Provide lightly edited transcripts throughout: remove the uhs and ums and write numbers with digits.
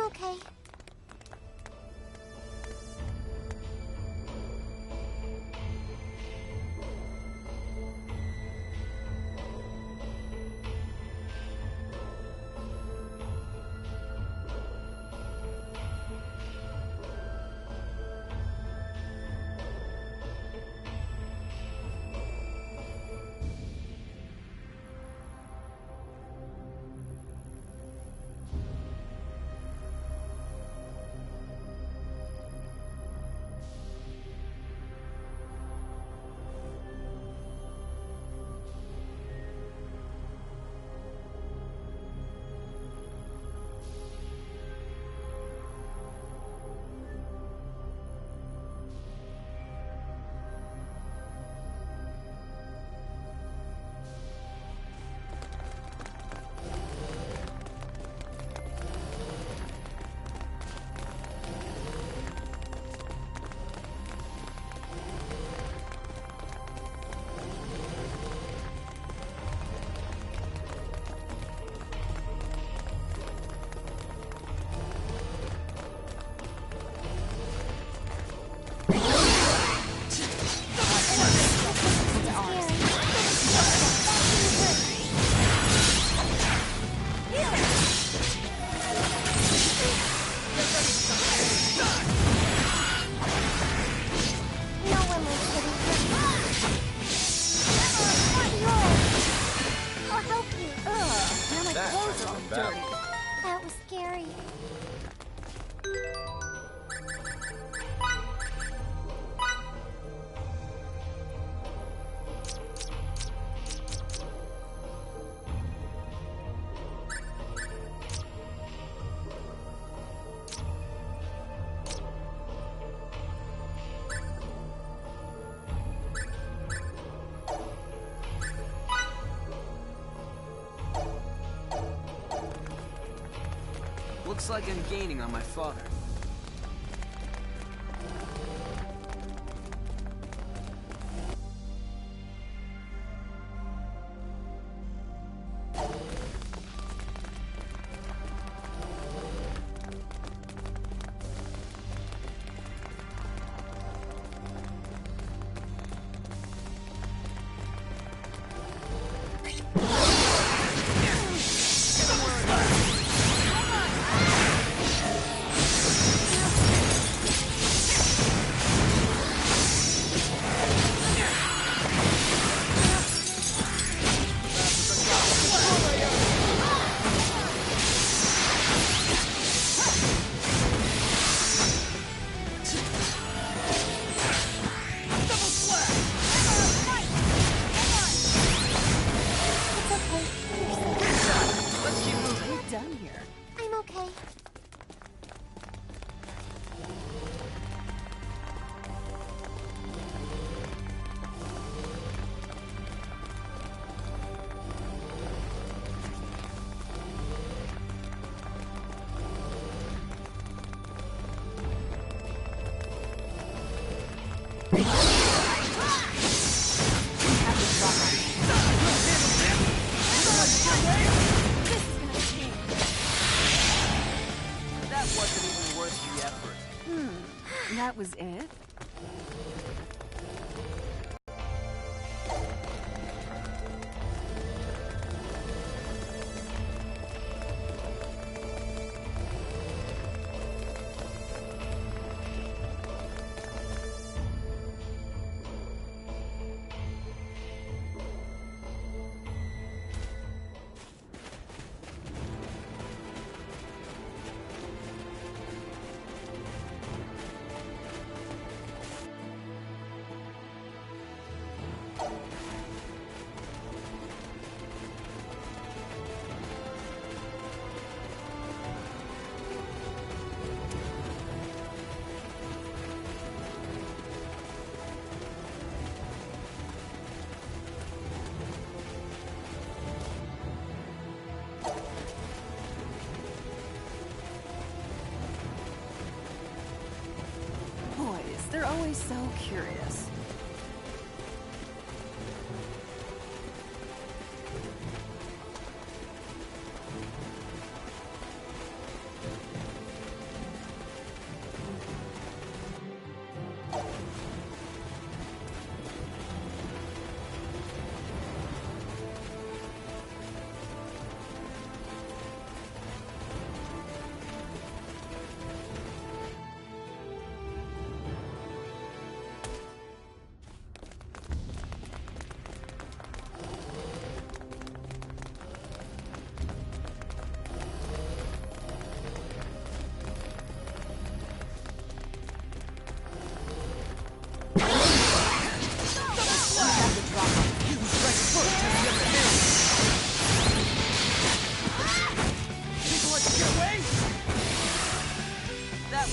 I'm okay. That was scary. Looks like I'm gaining on my father. That was it? Boys, they're always so curious.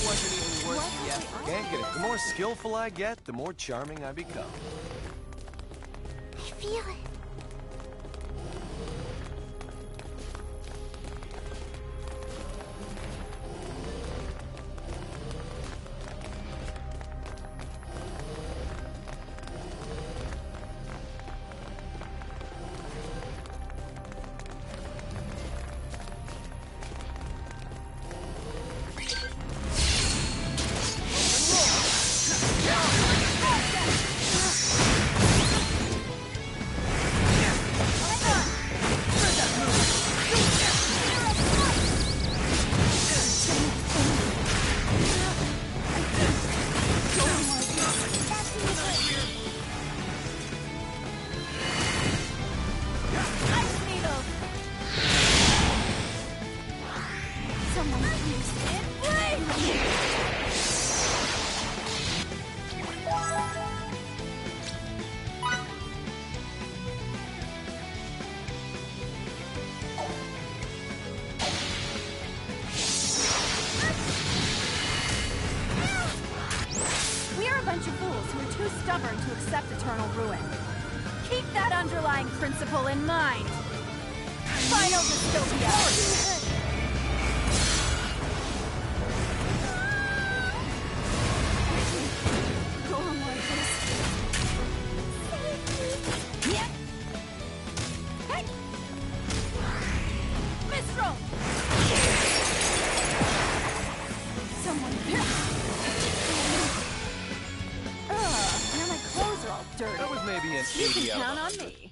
wasn't even worth the What? effort. Can't get it. The more skillful I get, the more charming I become. I feel it. Someone please. We are a bunch of fools who are too stubborn to accept eternal ruin. Keep that underlying principle in mind. Final dystopia! Go on, Marcus. Yep. Hey! Mistral! Someone now my clothes are all dirty. That was maybe an You can 80 out of count on 100. me.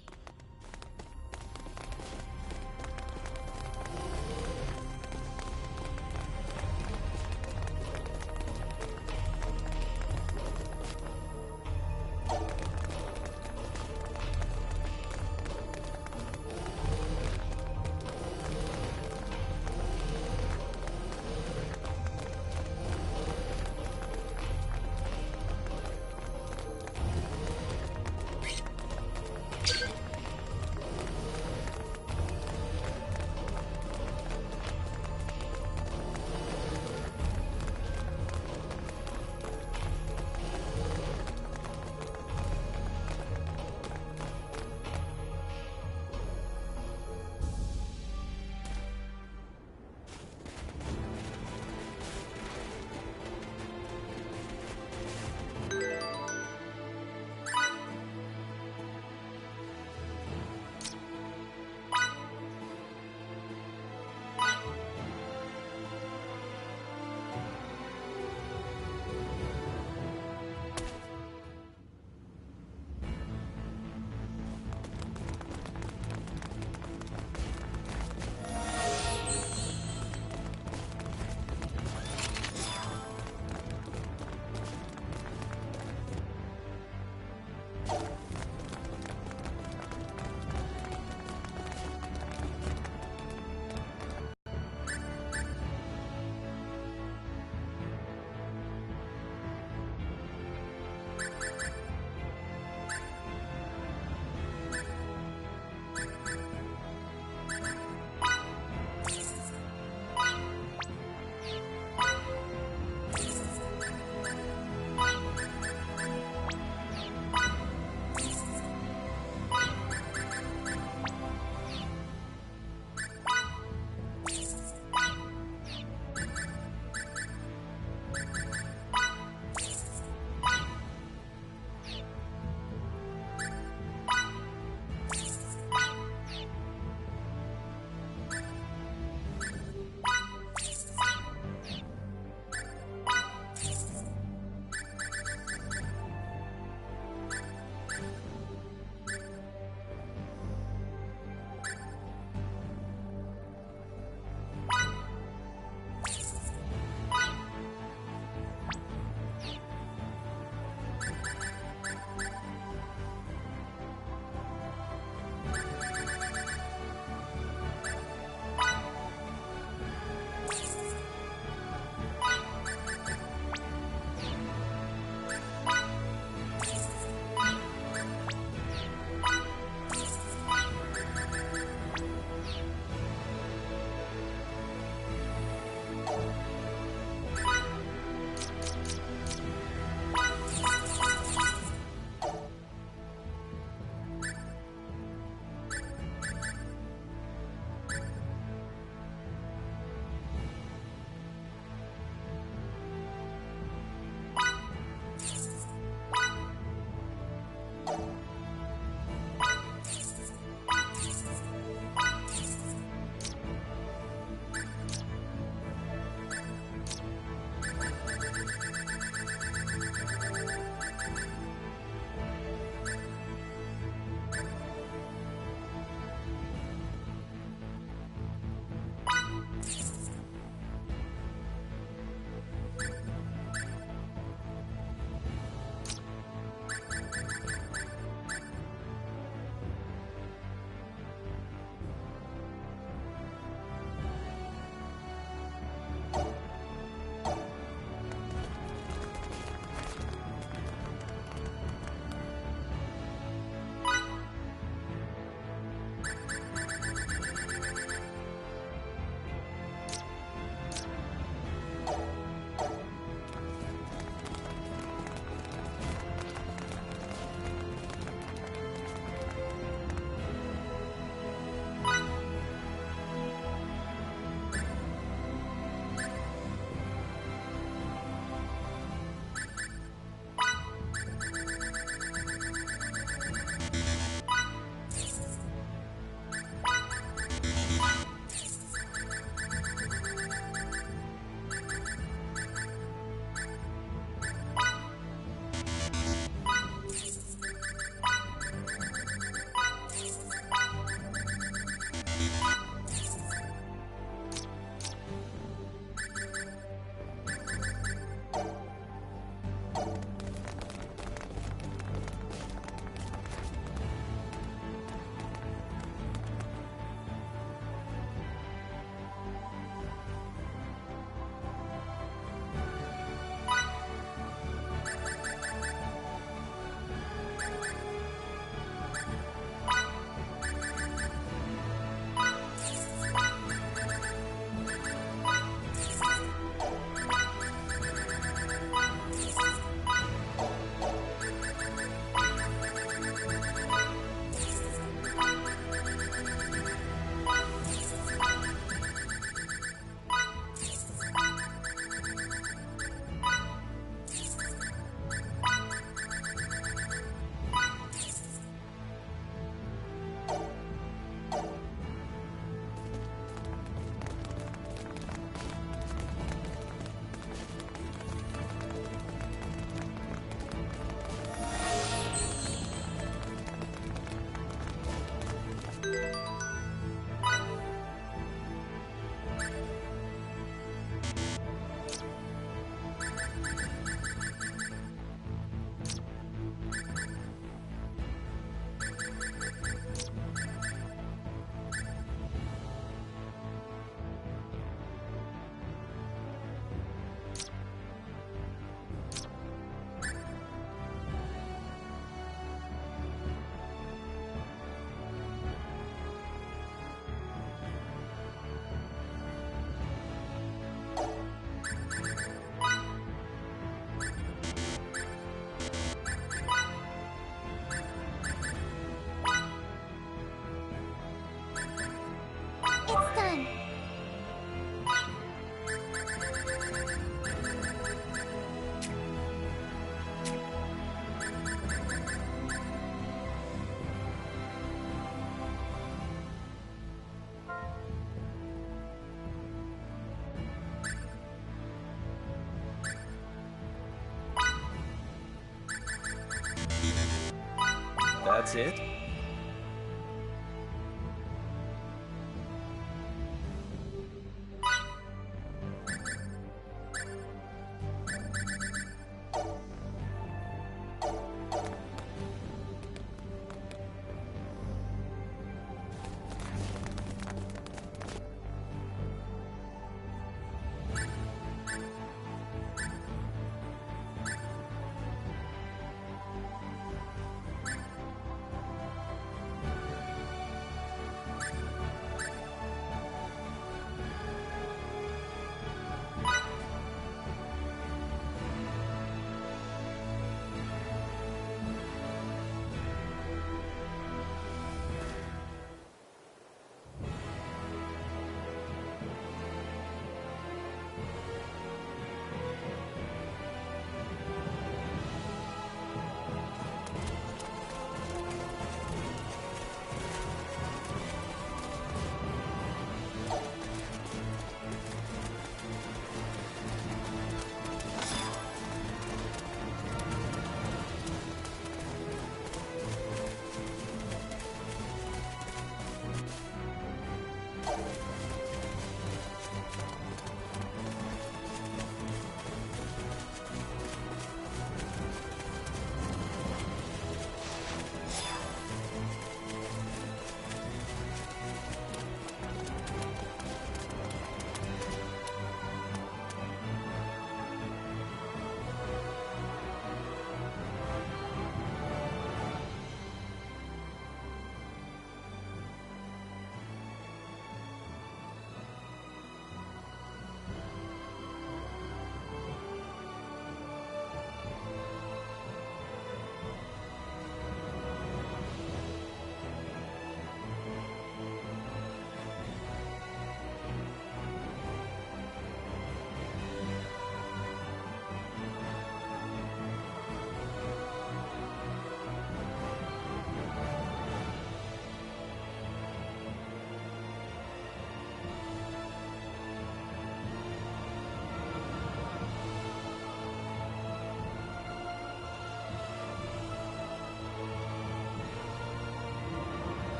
That's it?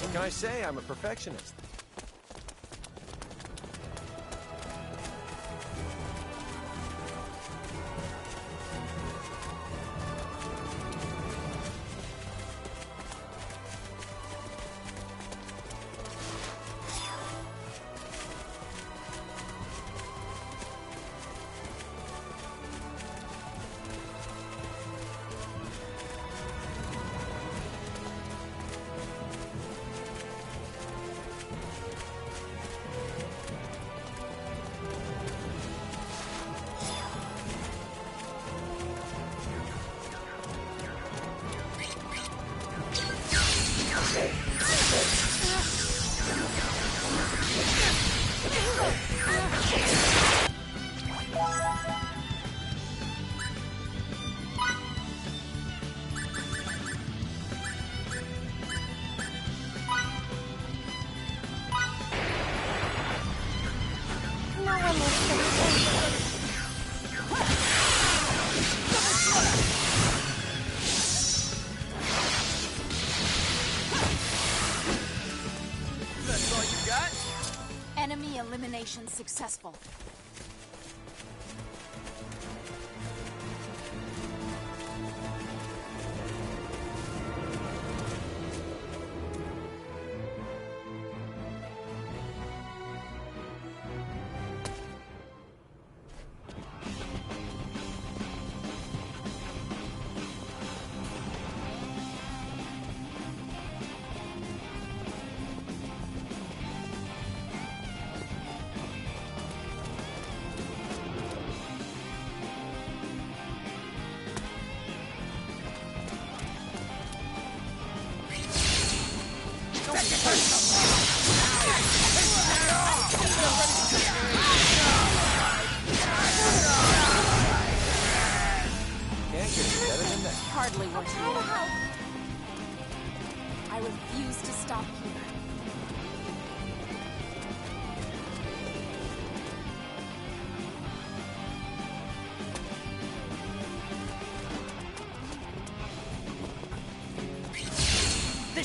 What can I say? I'm a perfectionist. Enemy elimination successful.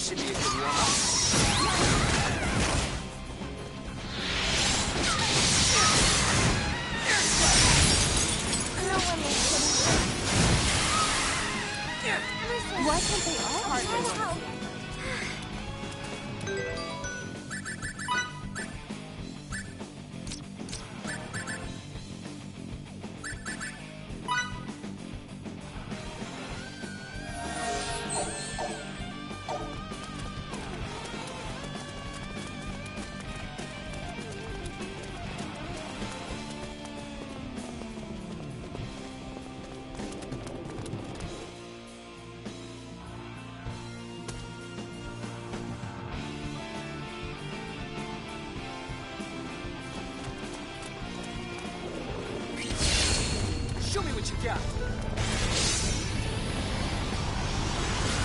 This should be a good warm-up. No one is kidding. Why can't they all I'll try to hardware? help. Show me what you got.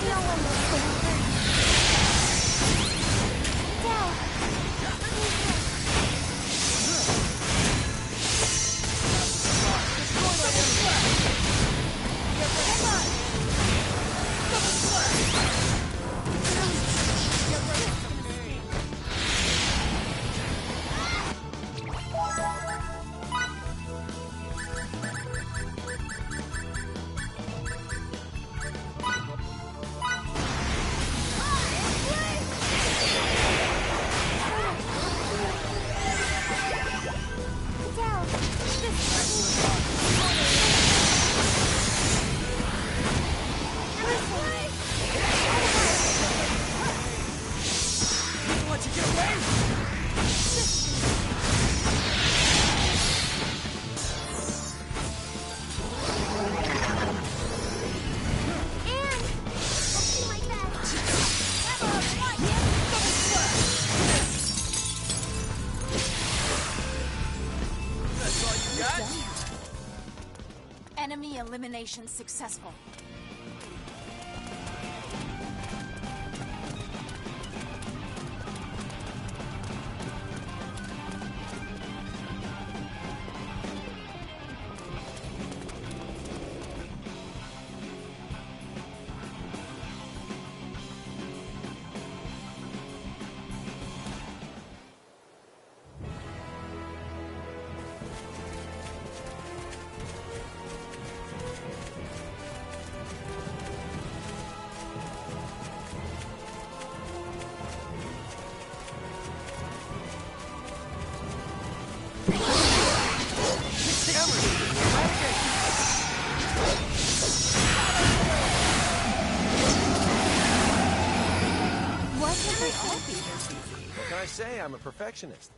No one is kidding. Down. Down. People let you get away? And I'll do my best. That's all you got? Enemy elimination successful. Why can't they all be this easy? What can I say? I'm a perfectionist.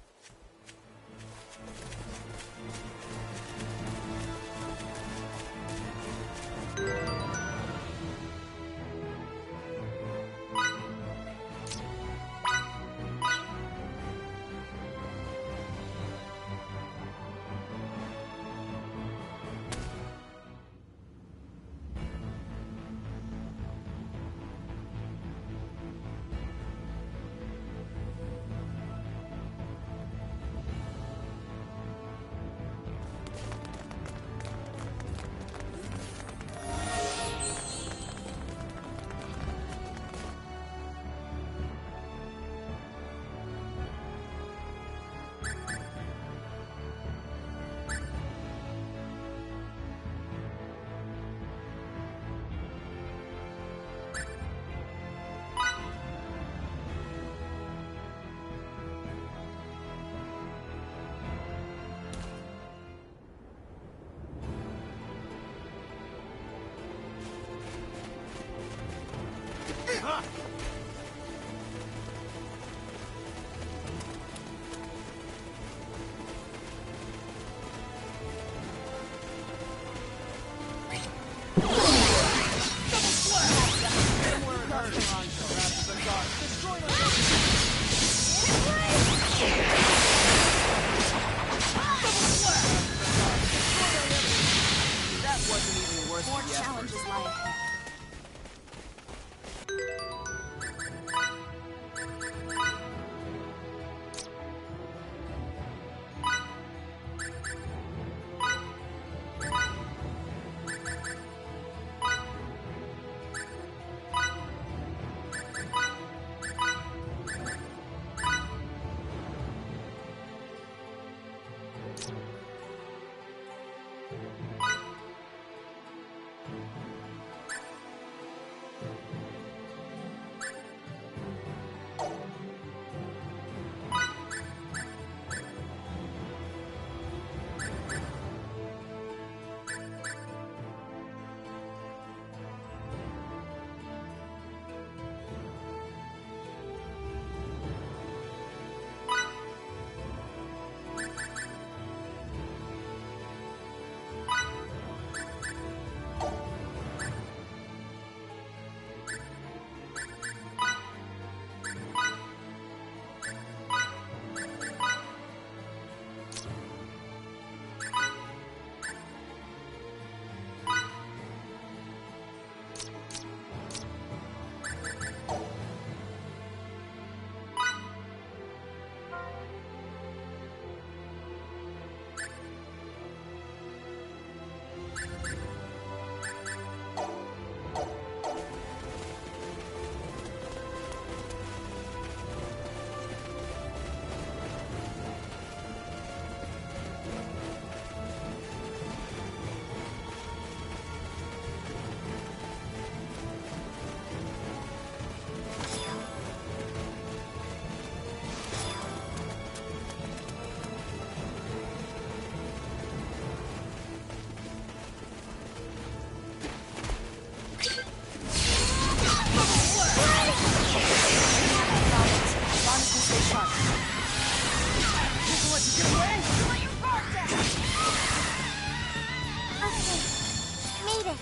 Made it.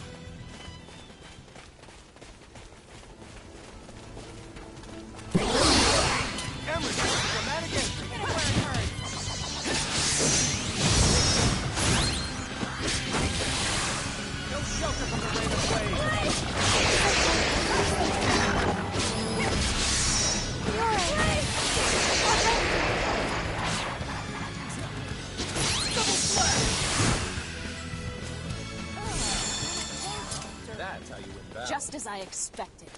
Emerson, dramatic entry. No shelter from the rain of blade. That's how you win battle. Just as I expected.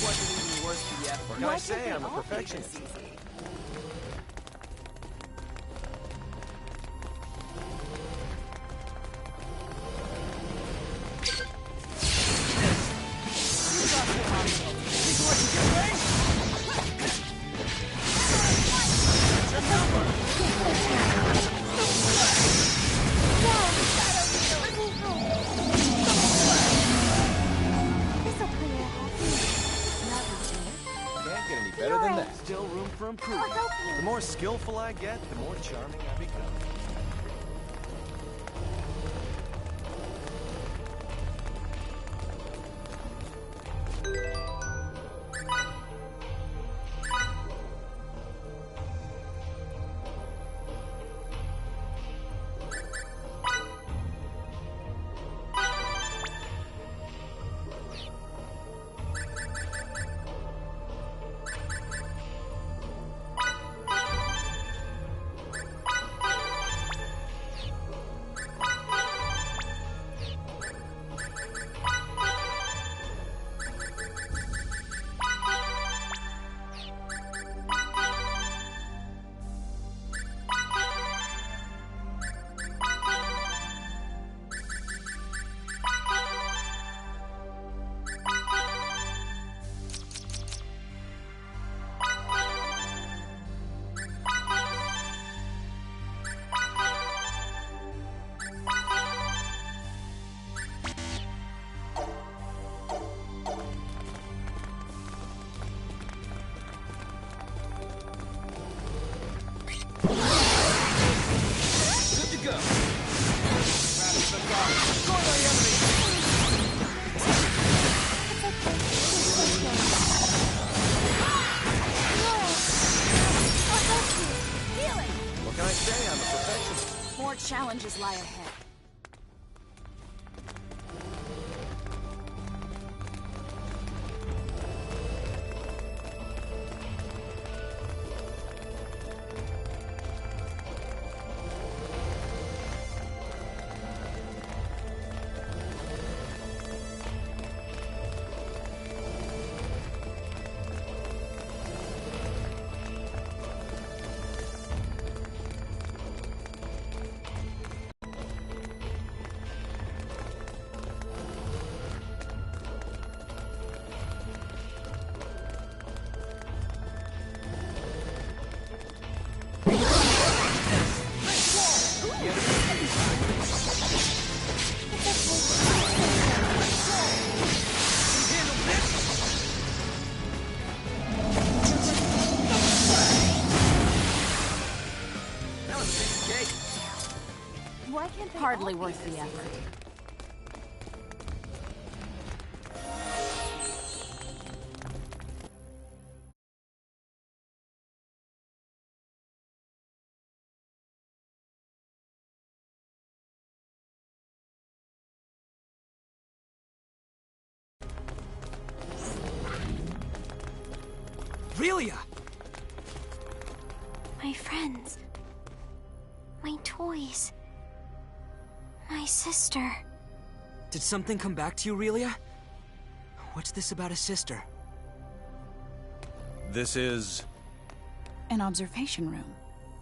Wasn't even worth the effort. What can I say? I'm a perfectionist. Can't get any better than that. Still room for improvement. I'll help you. The more skillful I get, the more charming I become. challenges lie ahead. That was a piece of cake. Why can't they Hardly all be worth this the effort. Relia! My friends. My toys. My sister. Did something come back to you, Relia? What's this about a sister? This is... An observation room.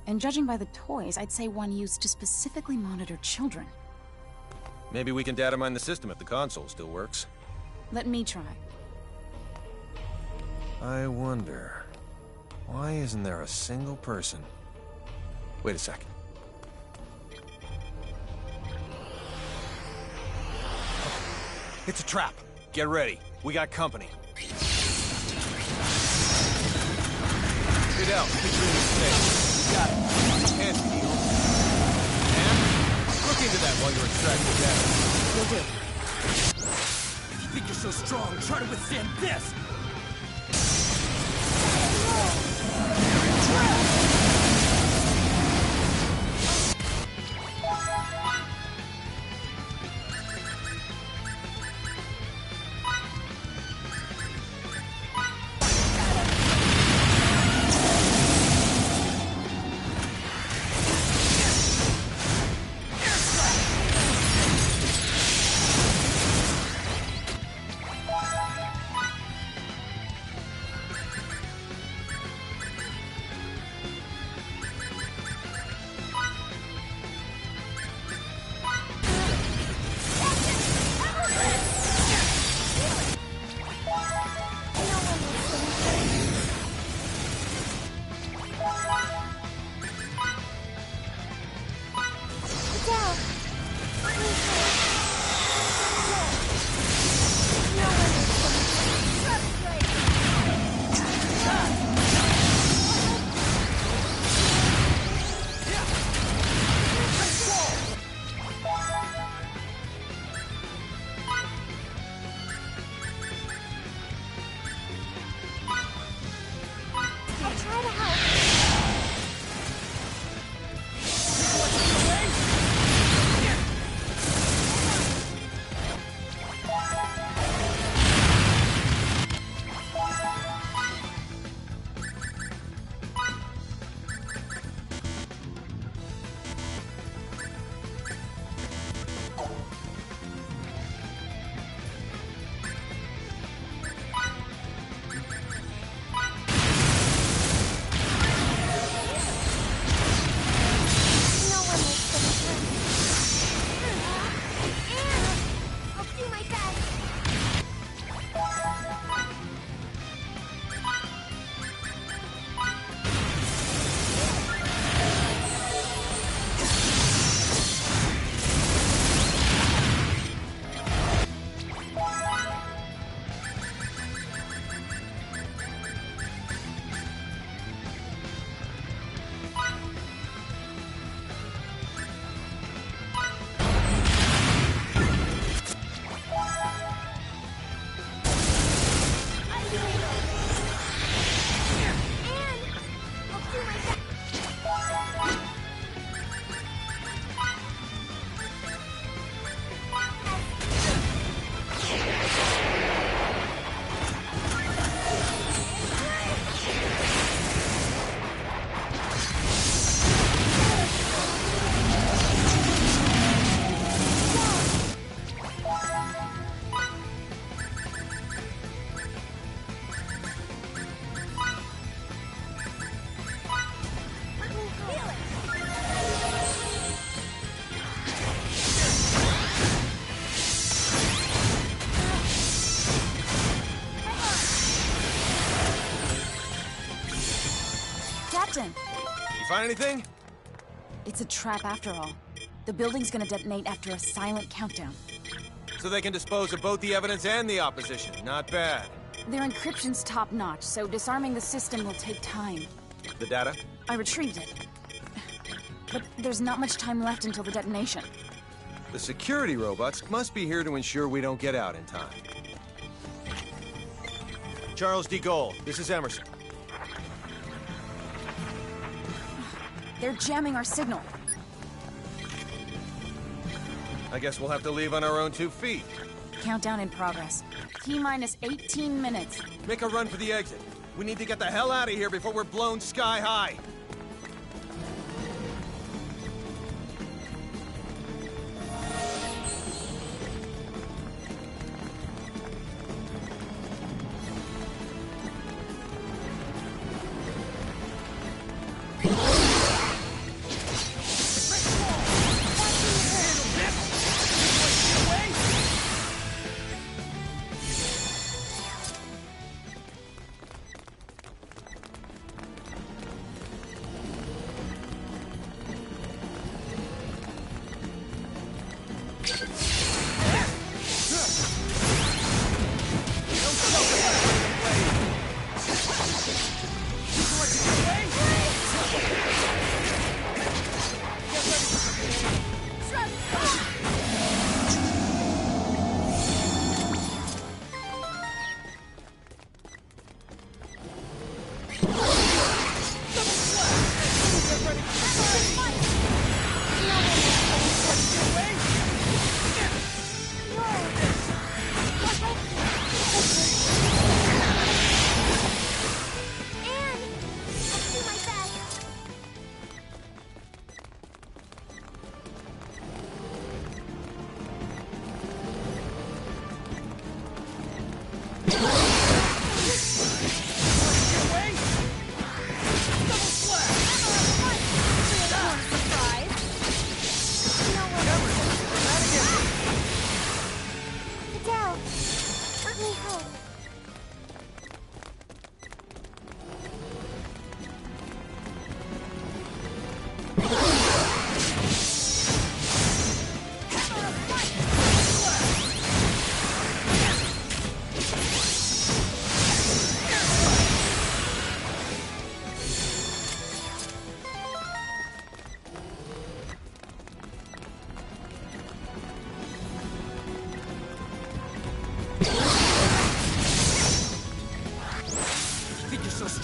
And judging by the toys, I'd say one used to specifically monitor children. Maybe we can data mine the system if the console still works. Let me try. I wonder... why isn't there a single person? Wait a second. It's a trap. Get ready. We got company. Fidel, keep you in space. You got it. Hands healed. And look into that while you're extracting data. Will do. If you think you're so strong, try to withstand this! Listen, You find anything? it's a trap after all. The building's gonna detonate after a silent countdown. So they can dispose of both the evidence and the opposition. Not bad. Their encryption's top-notch, so disarming the system will take time. The data? I retrieved it. But there's not much time left until the detonation. The security robots must be here to ensure we don't get out in time. Charles D. Gold, this is Emerson. They're jamming our signal. I guess we'll have to leave on our own 2 feet. Countdown in progress. T-minus 18 minutes. Make a run for the exit. We need to get the hell out of here before we're blown sky high.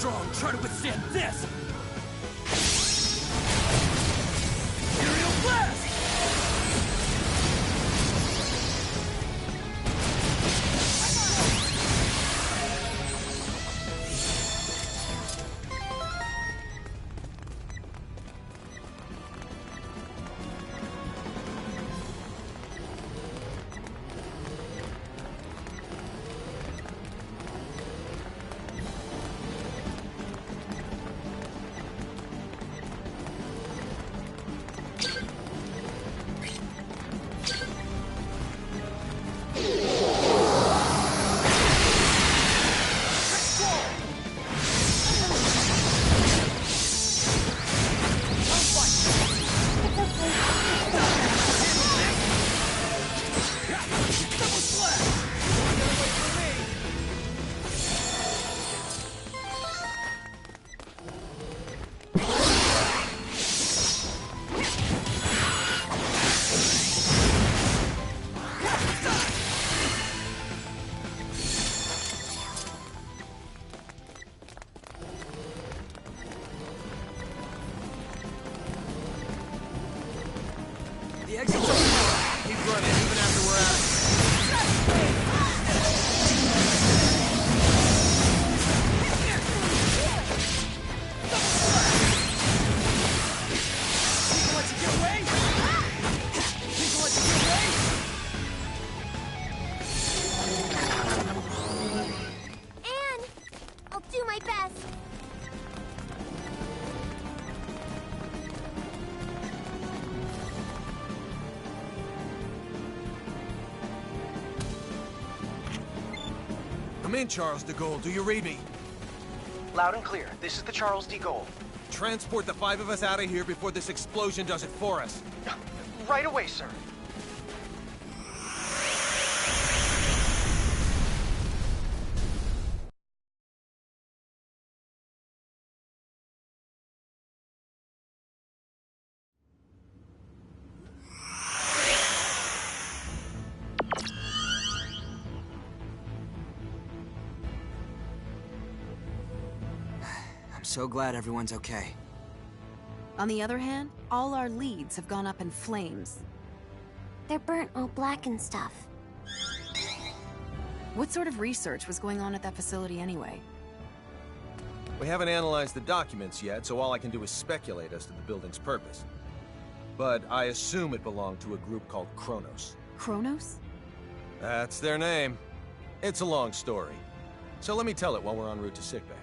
strong. Try to withstand this! Aerial blast! The exit's over there. Keep running, even after we're out of here. People let you get away? People let you get away? Anne! I'll do my best. Come in, Charles de Gaulle. Do you read me? Loud and clear. This is the Charles D. Gold. transport the 5 of us out of here before this explosion does it for us. Right away, sir. So glad everyone's okay. On the other hand, all our leads have gone up in flames. They're burnt all black and stuff. What sort of research was going on at that facility anyway? We haven't analyzed the documents yet, so all I can do is speculate as to the building's purpose. But I assume it belonged to a group called Kronos. Kronos? That's their name. It's a long story. So let me tell it while we're en route to sickbay.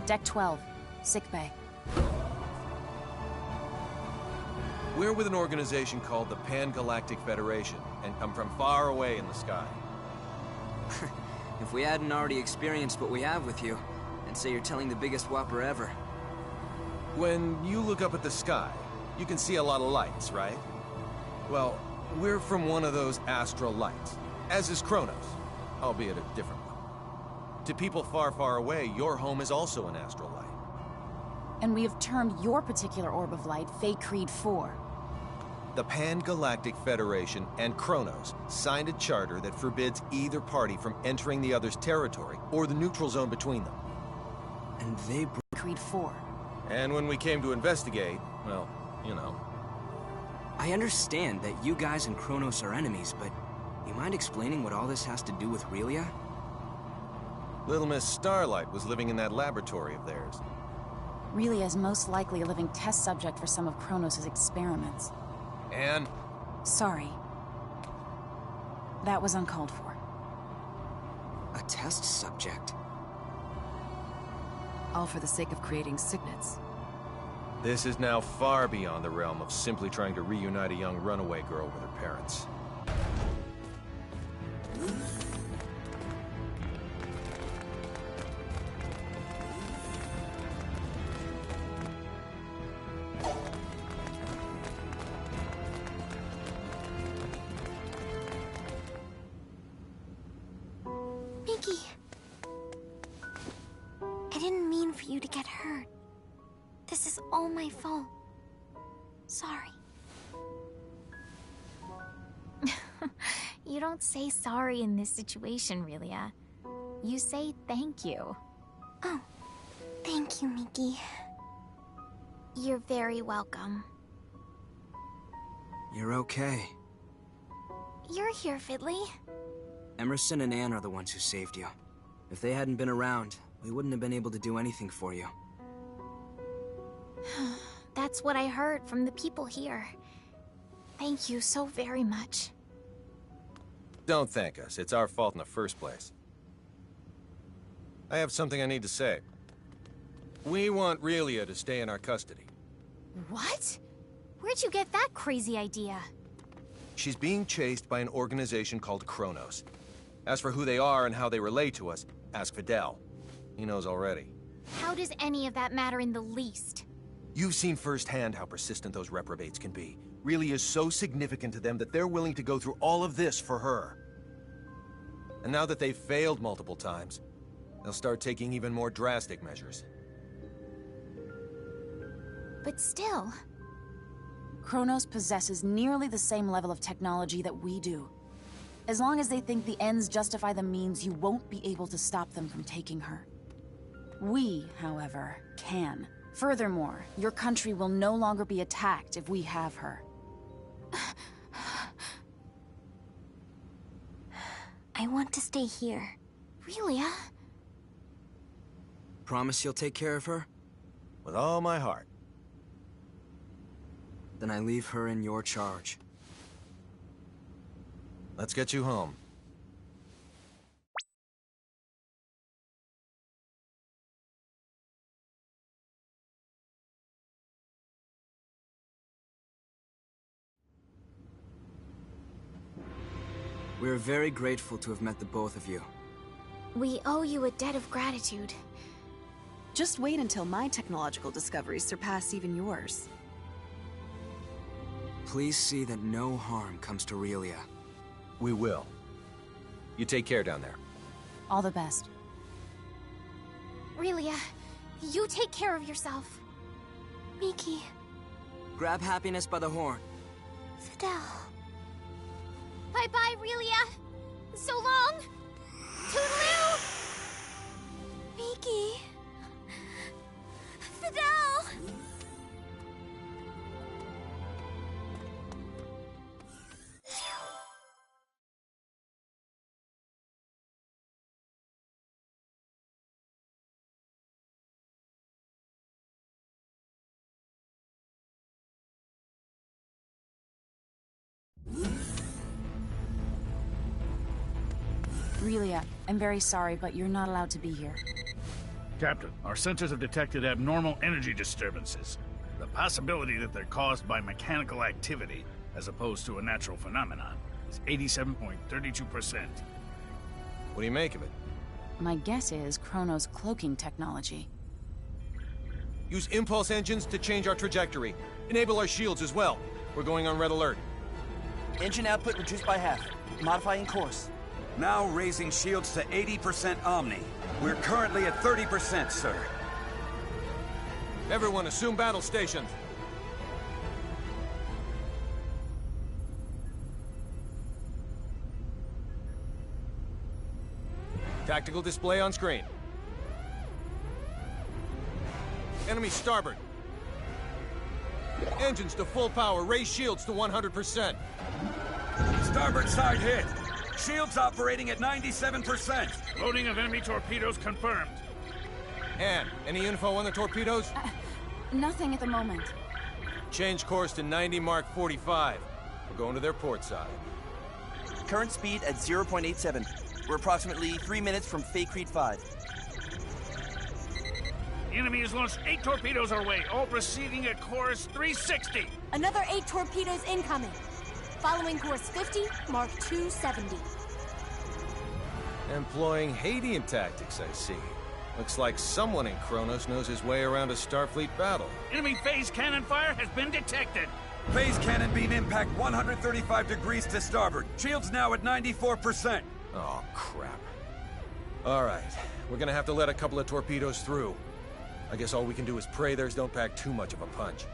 Deck 12, sickbay. We're with an organization called the Pan-Galactic Federation, and come from far away in the sky. If we hadn't already experienced what we have with you, I'd say you're telling the biggest whopper ever. When you look up at the sky, you can see a lot of lights, right? Well, we're from one of those astral lights, as is Kronos, albeit a different one. To people far, far away, your home is also an astral light. And we have termed your particular orb of light Feycreed 4. The Pan-Galactic Federation and Kronos signed a charter that forbids either party from entering the other's territory or the neutral zone between them. And they Creed 4. And when we came to investigate, well, you know. I understand that you guys and Kronos are enemies, but you mind explaining what all this has to do with Relia? Little Miss Starlight was living in that laboratory of theirs. Relia is most likely a living test subject for some of Kronos' experiments. And? Sorry. That was uncalled for. A test subject? All for the sake of creating signets. This is now far beyond the realm of simply trying to reunite a young runaway girl with her parents. Mickey. I didn't mean for you to get hurt. This is all my fault. Sorry. You don't say sorry in this situation, Relia. You say thank you. Oh, thank you, Mickey. You're very welcome. You're okay. You're here, Fiddly. Emerson and Anne are the ones who saved you. If they hadn't been around, we wouldn't have been able to do anything for you. That's what I heard from the people here. Thank you so very much. Don't thank us. It's our fault in the first place. I have something I need to say. We want Relia to stay in our custody. What? Where'd you get that crazy idea? She's being chased by an organization called Kronos. As for who they are and how they relate to us, ask Fidel. He knows already. How does any of that matter in the least? You've seen firsthand how persistent those reprobates can be. Relia is so significant to them that they're willing to go through all of this for her. And now that they've failed multiple times, they'll start taking even more drastic measures. But still... Kronos possesses nearly the same level of technology that we do. As long as they think the ends justify the means, you won't be able to stop them from taking her. We, however, can. Furthermore, your country will no longer be attacked if we have her. I want to stay here. Relia? Promise you'll take care of her? With all my heart. Then I leave her in your charge. Let's get you home. We're very grateful to have met the both of you. We owe you a debt of gratitude. Just wait until my technological discoveries surpass even yours. Please see that no harm comes to Relia. We will. You take care down there. All the best. Relia, you take care of yourself. Miki. Grab happiness by the horn. Fidel. Bye-bye, Relia. So long. Toodaloo. Miki. Fidel. Relia, I'm very sorry, but you're not allowed to be here. Captain, our sensors have detected abnormal energy disturbances. The possibility that they're caused by mechanical activity, as opposed to a natural phenomenon, is 87.32%. What do you make of it? My guess is Chrono's cloaking technology. Use impulse engines to change our trajectory. Enable our shields as well. We're going on red alert. Engine output reduced by half. Modifying course. Now raising shields to 80% Omni. We're currently at 30%, sir. Everyone assume battle stations. Tactical display on screen. Enemy starboard. Engines to full power. Raise shields to 100%. Starboard side hit. Shields operating at 97%. Loading of enemy torpedoes confirmed. Ann, any info on the torpedoes? Nothing at the moment. Change course to 90 Mark 45. We're going to their port side. Current speed at 0.87. We're approximately 3 minutes from Fay Creed 5. The enemy has launched 8 torpedoes our way, all proceeding at course 360. Another 8 torpedoes incoming. Following course 50, Mark 270. Employing Hadean tactics, I see. Looks like someone in Kronos knows his way around a Starfleet battle. Enemy phase cannon fire has been detected. Phase cannon beam impact 135 degrees to starboard. Shields now at 94%. Oh, crap. All right, we're gonna have to let a couple of torpedoes through. I guess all we can do is pray theirs don't pack too much of a punch.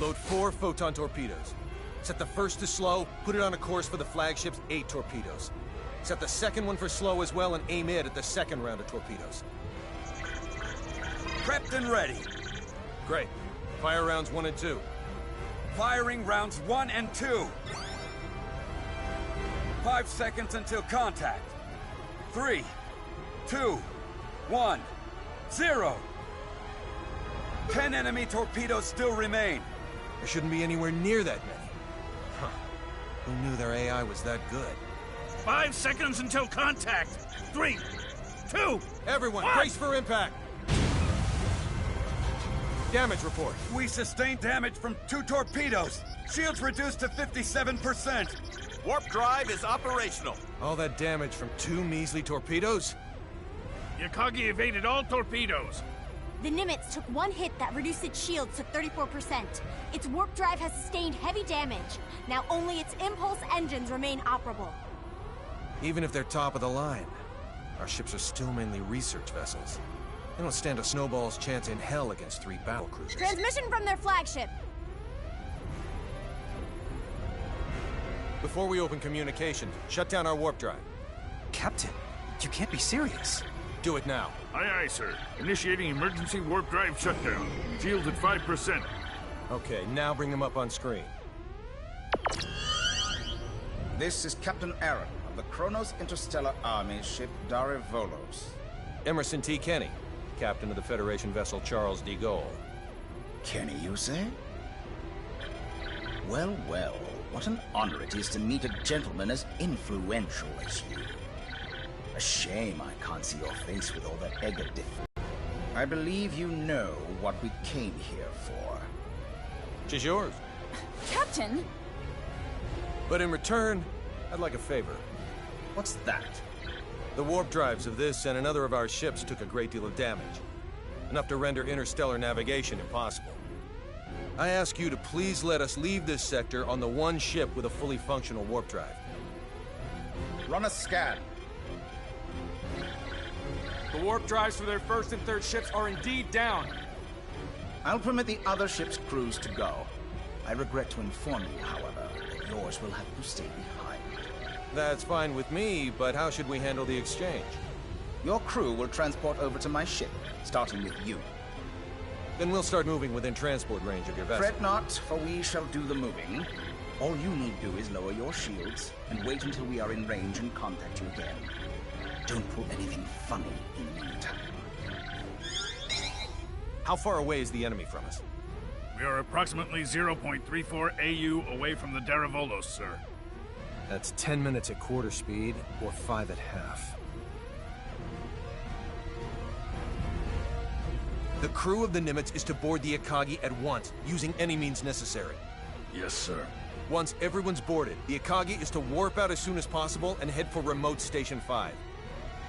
Load 4 photon torpedoes. Set the first to slow, put it on a course for the flagship's 8 torpedoes. Set the second one for slow as well and aim it at the second round of torpedoes. Prepped and ready. Great. Fire rounds 1 and 2. Firing rounds 1 and 2. 5 seconds until contact. 3, 2, 1, 0. 10 enemy torpedoes still remain. There shouldn't be anywhere near that many. Huh. Who knew their AI was that good? 5 seconds until contact. 3, 2, Everyone, 1. brace for impact! Damage report. We sustained damage from 2 torpedoes. Shields reduced to 57%. Warp drive is operational. All that damage from 2 measly torpedoes? Yakagi evaded all torpedoes. The Nimitz took 1 hit that reduced its shields to 34%. Its warp drive has sustained heavy damage. Now only its impulse engines remain operable. Even if they're top of the line, our ships are still mainly research vessels. They don't stand a snowball's chance in hell against 3 battlecruisers. Transmission from their flagship. Before we open communication, shut down our warp drive. Captain, you can't be serious. Do it now. Aye, aye, sir. Initiating emergency warp drive shutdown. Shields at 5%. Okay, now bring them up on screen. This is Captain Aaron of the Kronos Interstellar Army ship Darivolos. Emerson T. Kenny, captain of the Federation vessel Charles de Gaulle. Kenny, you say? Well, well, what an honor it is to meet a gentleman as influential as you. A shame I can't see your face with all that egg-a-diff. I believe you know what we came here for. She's yours. Captain! But in return, I'd like a favor. What's that? The warp drives of this and another of our ships took a great deal of damage. Enough to render interstellar navigation impossible. I ask you to please let us leave this sector on the one ship with a fully functional warp drive. Run a scan. The warp drives for their first and third ships are indeed down. I'll permit the other ship's crews to go. I regret to inform you, however, that yours will have to stay behind. That's fine with me, but how should we handle the exchange? Your crew will transport over to my ship, starting with you. Then we'll start moving within transport range of your vessel. Fret not, for we shall do the moving. All you need do is lower your shields and wait until we are in range and contact you again. Don't pull anything funny in the meantime. How far away is the enemy from us? We are approximately 0.34 AU away from the Darivolos, sir. That's 10 minutes at quarter speed, or 5 at half. The crew of the Nimitz is to board the Akagi at once, using any means necessary. Yes, sir. Once everyone's boarded, the Akagi is to warp out as soon as possible and head for remote Station 5.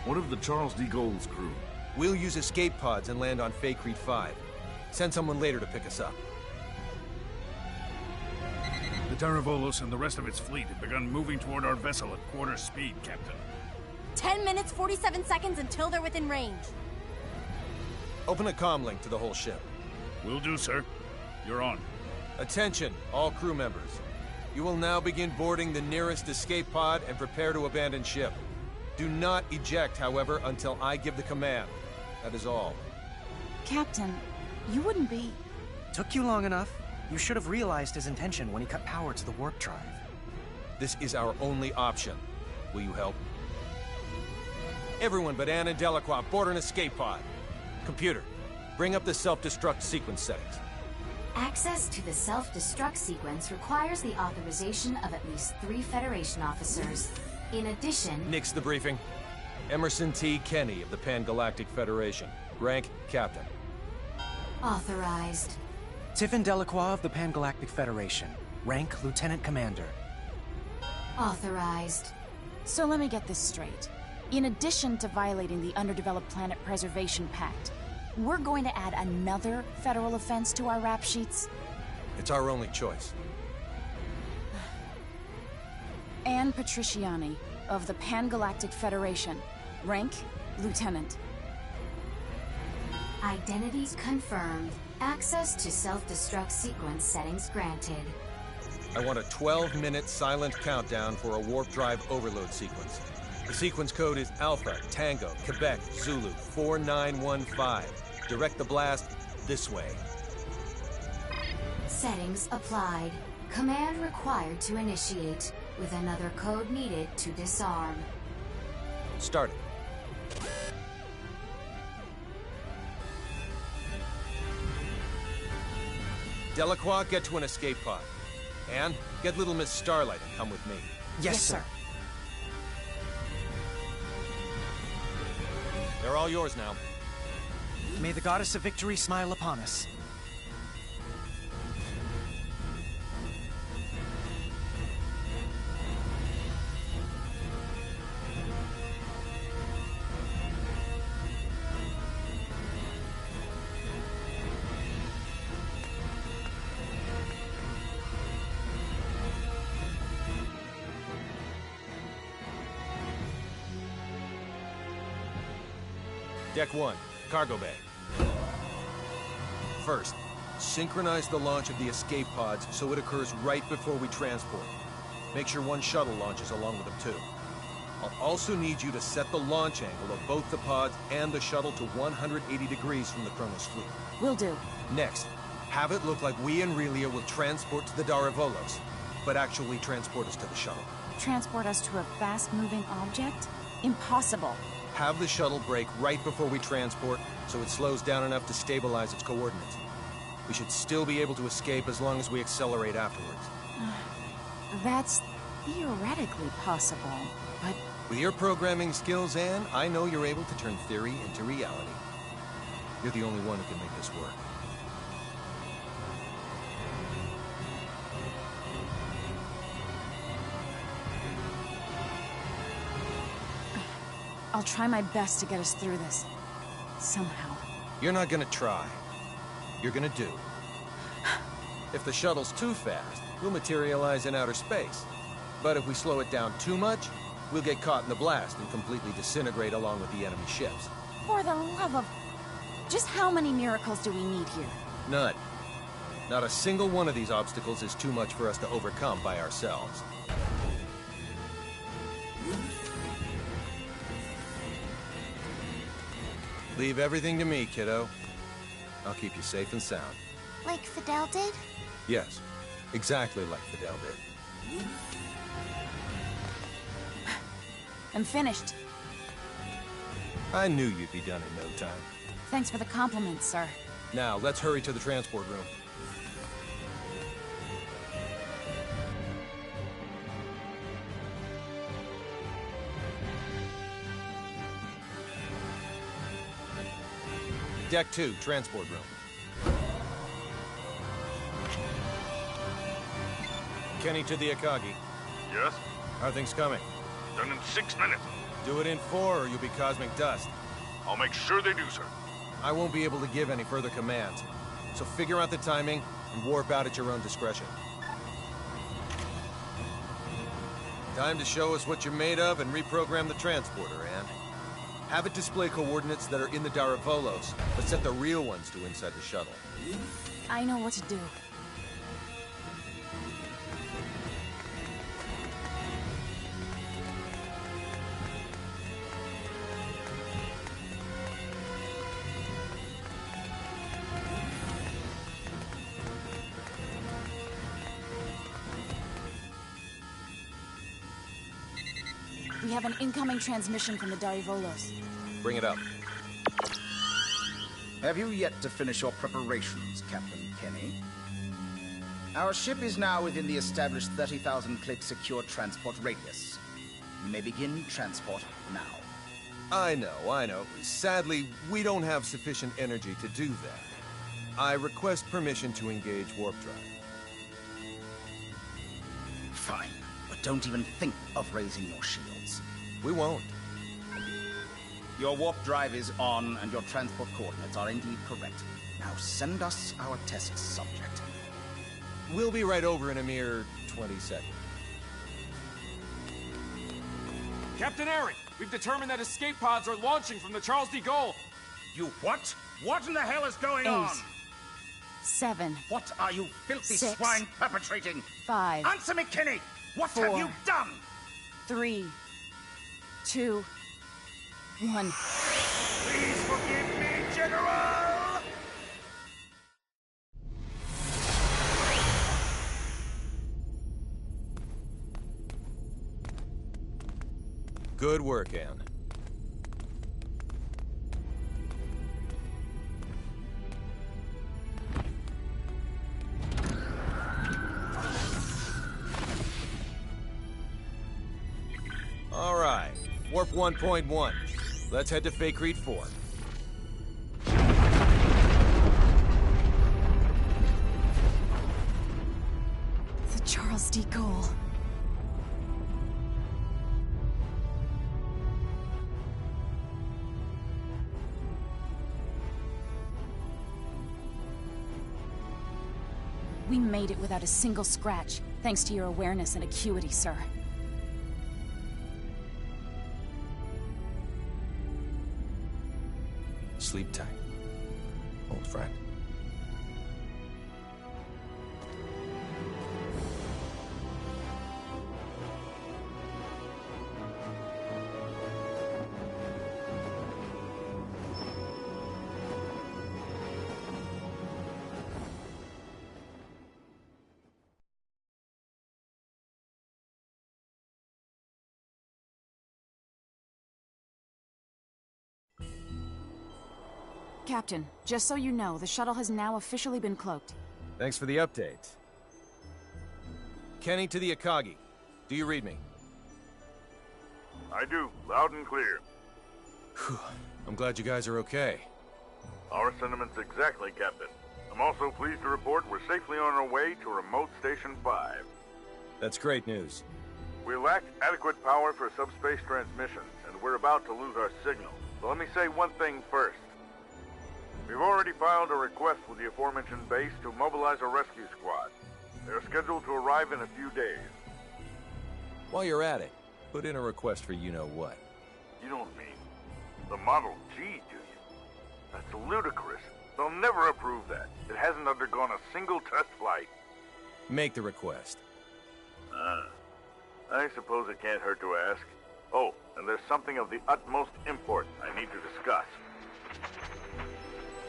What of the Charles de Gaulle's crew? We'll use escape pods and land on Faycrete 5. Send someone later to pick us up. The Darivolos and the rest of its fleet have begun moving toward our vessel at quarter speed, Captain. 10 minutes, 47 seconds until they're within range. Open a comm link to the whole ship. Will do, sir. You're on. Attention, all crew members. You will now begin boarding the nearest escape pod and prepare to abandon ship. Do not eject, however, until I give the command. That is all. Captain, you wouldn't be... Took you long enough. You should have realized his intention when he cut power to the warp drive. This is our only option. Will you help? Everyone but Anne and Delacroix board an escape pod. Computer, bring up the self-destruct sequence settings. Access to the self-destruct sequence requires the authorization of at least 3 Federation officers. In addition... Nix the briefing. Emerson T. Kenny of the Pan-Galactic Federation. Rank, Captain. Authorized. Tiffin Delacroix of the Pan-Galactic Federation. Rank, Lieutenant Commander. Authorized. So let me get this straight. In addition to violating the Underdeveloped Planet Preservation Pact, we're going to add another federal offense to our rap sheets? It's our only choice. Anne Patriciani, of the Pan-Galactic Federation. Rank, Lieutenant. Identity confirmed. Access to self-destruct sequence settings granted. I want a 12-minute silent countdown for a warp drive overload sequence. The sequence code is Alpha, Tango, Quebec, Zulu, 4915. Direct the blast this way. Settings applied. Command required to initiate, with another code needed to disarm. Start it. Delacroix, get to an escape pod. Anne, get little Miss Starlight and come with me. Yes, sir. They're all yours now. May the Goddess of Victory smile upon us. Deck 1, cargo bay. First, synchronize the launch of the escape pods so it occurs right before we transport. Make sure one shuttle launches along with them too. I'll also need you to set the launch angle of both the pods and the shuttle to 180 degrees from the Kronos fleet. Will do. Next, have it look like we and Relia will transport to the Daravolos, but actually transport us to the shuttle. Transport us to a fast-moving object? Impossible. Have the shuttle brake right before we transport, so it slows down enough to stabilize its coordinates. We should still be able to escape as long as we accelerate afterwards. That's theoretically possible, but... With your programming skills, Anne, I know you're able to turn theory into reality. You're the only one who can make this work. I'll try my best to get us through this. Somehow. You're not gonna try. You're gonna do. If the shuttle's too fast, we'll materialize in outer space. But if we slow it down too much, we'll get caught in the blast and completely disintegrate along with the enemy ships. For the love of... Just how many miracles do we need here? None. Not a single one of these obstacles is too much for us to overcome by ourselves. Leave everything to me, kiddo. I'll keep you safe and sound. Like Fidel did? Yes, exactly like Fidel did. I'm finished. I knew you'd be done in no time. Thanks for the compliment, sir. Now, let's hurry to the transport room. Deck 2, transport room. Kenny to the Akagi. Yes? How are things coming? Done in 6 minutes. Do it in 4 or you'll be cosmic dust. I'll make sure they do, sir. I won't be able to give any further commands. So figure out the timing and warp out at your own discretion. Time to show us what you're made of and reprogram the transporter, Anne. Have it display coordinates that are in the Daravolos, but set the real ones to inside the shuttle. I know what to do. We have an incoming transmission from the Daravolos. Bring it up. Have you yet to finish your preparations, Captain Kenny? Our ship is now within the established 30,000-click secure transport radius. You may begin transport now. I know. Sadly, we don't have sufficient energy to do that. I request permission to engage warp drive. Fine, but don't even think of raising your shields. We won't. Your warp drive is on, and your transport coordinates are indeed correct. Now send us our test subject. We'll be right over in a mere 20 seconds. Captain Eric, we've determined that escape pods are launching from the Charles de Gaulle. You what? What in the hell is going 8, on? 7. What are you filthy 6, swine perpetrating? 5. Answer me, Kenny! What 4, have you done? 3, 2, 1. Please forgive me, General! Good work, Anne. All right, Warp 1.1. Let's head to Fakreed 4. The Charles de Gaulle. We made it without a single scratch, thanks to your awareness and acuity, sir. Sleep tight, old friend. Captain, just so you know, the shuttle has now officially been cloaked. Thanks for the update. Kenny to the Akagi. Do you read me? I do, loud and clear. I'm glad you guys are okay. Our sentiments exactly, Captain. I'm also pleased to report we're safely on our way to Remote Station 5. That's great news. We lack adequate power for subspace transmissions, and we're about to lose our signal. So let me say one thing first. We've already filed a request with the aforementioned base to mobilize a rescue squad. They're scheduled to arrive in a few days. While you're at it, put in a request for you-know-what. You don't mean the Model G, do you? That's ludicrous. They'll never approve that. It hasn't undergone a single test flight. Make the request. I suppose it can't hurt to ask. Oh, and there's something of the utmost import I need to discuss.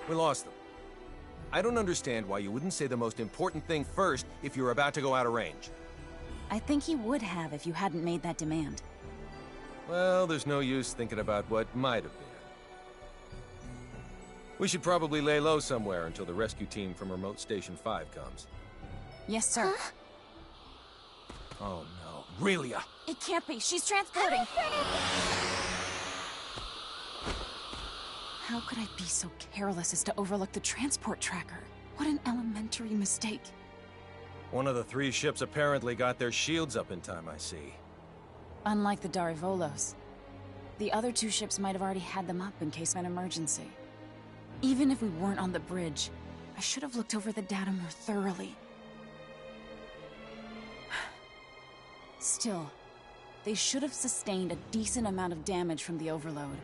We lost them. I don't understand why you wouldn't say the most important thing first if you're about to go out of range. I think he would have if you hadn't made that demand. Well, there's no use thinking about what might have been. We should probably lay low somewhere until the rescue team from Remote Station 5 comes. Yes, sir. Oh no, Relia! It can't be. She's transporting. How could I be so careless as to overlook the transport tracker? What an elementary mistake. One of the 3 ships apparently got their shields up in time, I see. Unlike the Darivolos, the other 2 ships might have already had them up in case of an emergency. Even if we weren't on the bridge, I should have looked over the data more thoroughly. Still, they should have sustained a decent amount of damage from the overload.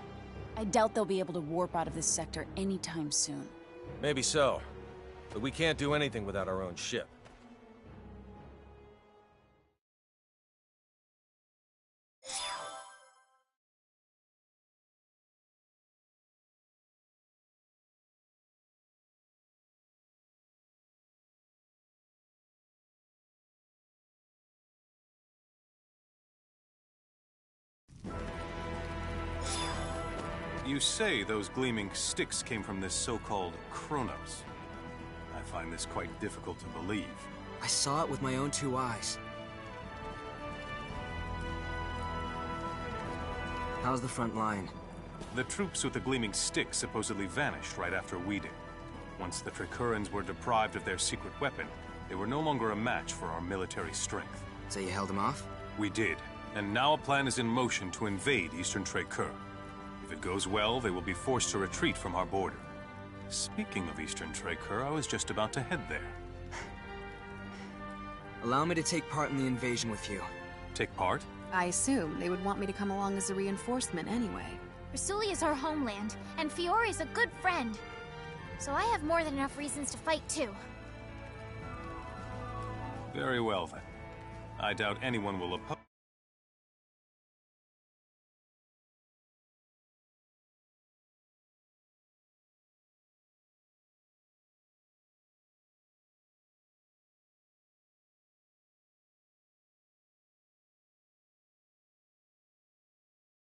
I doubt they'll be able to warp out of this sector anytime soon. Maybe so, but we can't do anything without our own ship. You say those gleaming sticks came from this so-called Kronos. I find this quite difficult to believe. I saw it with my own 2 eyes. How's the front line? The troops with the gleaming sticks supposedly vanished right after we did. Once the Tricurans were deprived of their secret weapon, they were no longer a match for our military strength. So you held them off? We did, and now a plan is in motion to invade Eastern Tricur. If it goes well, they will be forced to retreat from our border. Speaking of Eastern Tricur, I was just about to head there. Allow me to take part in the invasion with you. Take part? I assume they would want me to come along as a reinforcement anyway. Rasuli is our homeland, and Fiori's a good friend. So I have more than enough reasons to fight too. Very well then. I doubt anyone will oppose.